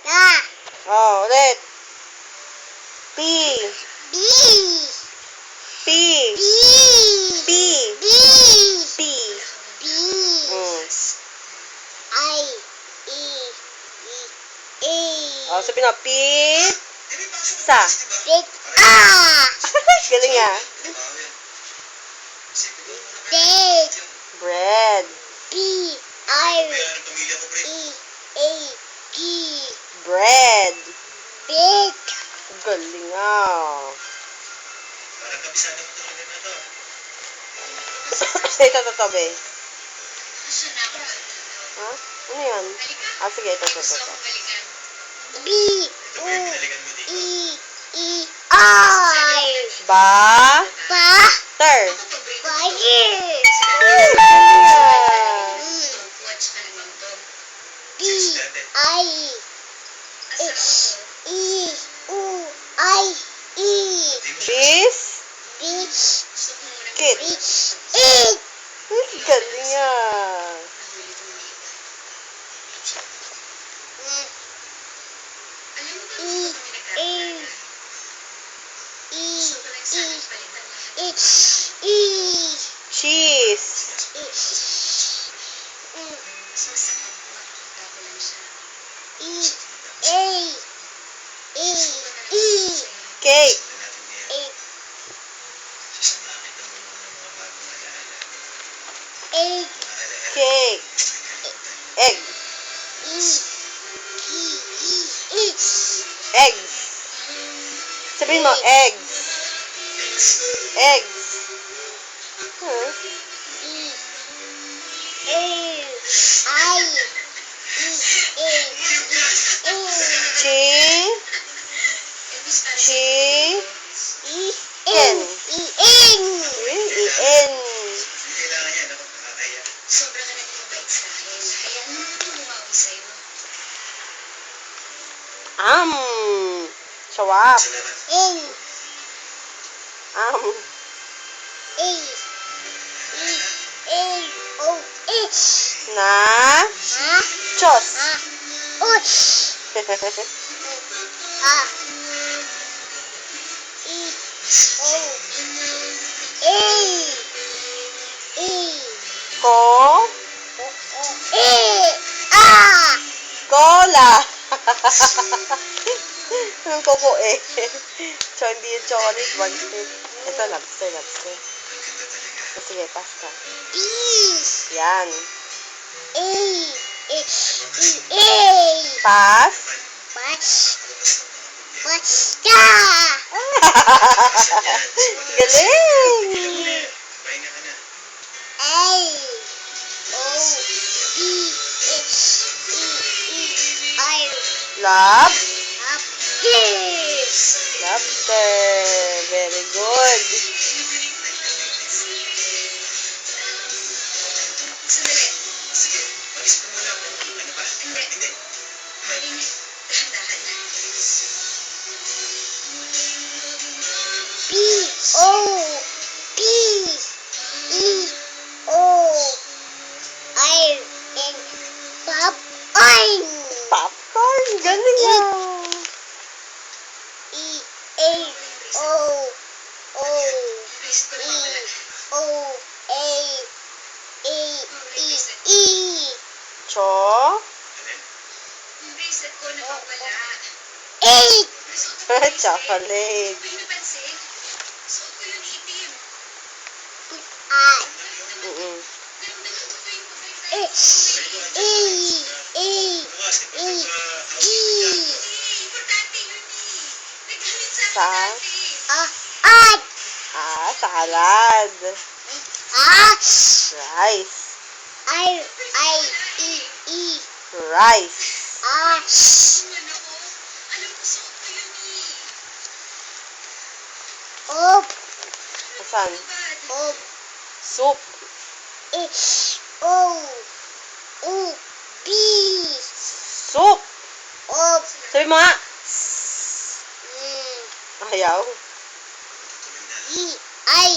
Na. Oh, ulit. P. B. P. B. P. B. P. B. Mm. I. E. E. Oh, sabi na, pizza. Big. Ah. Galing ah. Big. Bread. B. I. E. A. G. Bread. Big. Galing ah. Ito, be. Ha? Ano yan? Ah, sige, ito. B. U. E. E. I. Ba. Ba. Ter. Fire. B. I. H. E. U. I. E. Bis. Beach. Kit. Beach. Eat. Galing ah. E. A. E. E. H. E. Cheese. H. E. A. E. E. Cake. Eight. Eight. Cake. Egg. E. E. E. Eggs. Sabihin mo, eggs. Eggs. Huh? E. A. I. E. A. E. Chi. Chi. E. N. E. N. I-N. Sobra ka naging mabait sa akin. Hayaan mo naman bumawi sa'yo. Sawap. N. A. A. E. A. O. H. Na. Ha? Chos. Ha? Uch. A. E. O. A. E. Ko. E. A. Cola. Anong koko eh? So, hindi yung chocolate, one stick. Ito, lobster. Sige, pasta. B. Yan. A. H. E. A. Pas. Batch. Basta. Galing! A. O. B. H. E. E. I. Lab. Upstairs. Lobster. Very good. Sandali. Sige, mag-isip ko muna kung ano ba. Hindi. Pwedeng dahan-dahan. B. O. B. E. O. I. N. Popcorn. Popcorn. Galing ah. E. A. O. O. Naisip ko na E. mawala. O. A. A. E. E. Cho. Yung bracelet ko nawawala. Eight. Chocolate. Hindi ko napansin. Suot ko yung itim. I. Mm-mm. Naramdaman ko yung pabalik H. E. E. E. E. Importante yun eh. Naghalit sa Sa? akin dati. At. Salad. Rice. I. E. E. Rice. Tulungan ako. Alam ko suot ko yun eh. Op. Asan? Op. Soup. H. O. U. B. Soup. Op. Sabi mo nga. Mm. Ayaw. E. I.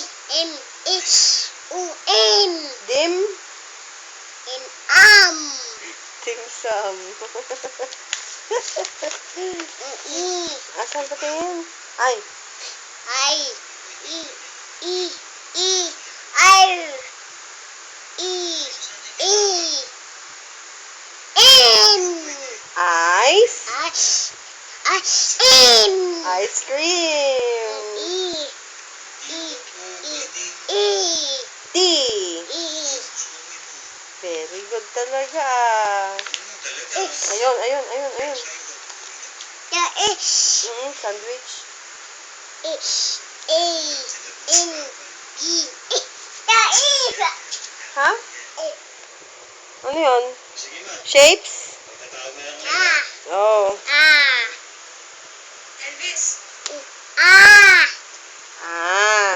N. H. U. N. Dim. And am. Dim sum. Asan patingin? Ay. I, E, E, E, R, E, E, N. Ice. N. Ice cream. E, E, E, T. E, Very good talaga. H. Ayun. The H. Sandwich. H, A, N, G. The E. Ha? Ano yun? Shapes? Ah, Oh. ah, Elvis! ah. Ah.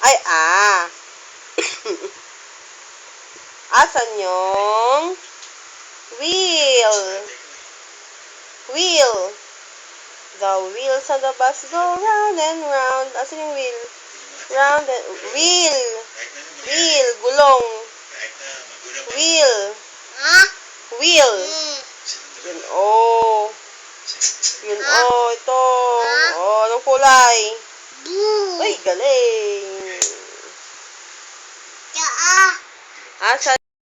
Ay, ah. Asan yung wheel? Wheel. The wheels on the bus go round and round. Asan yung wheel? Round and... Wheel. Wheel. Gulong. Wheel. Ah, Wheel. Yun, oh. Yun, oh. Ito. Oh, anong kulay? blue. Uy, galing. The ah. Asan?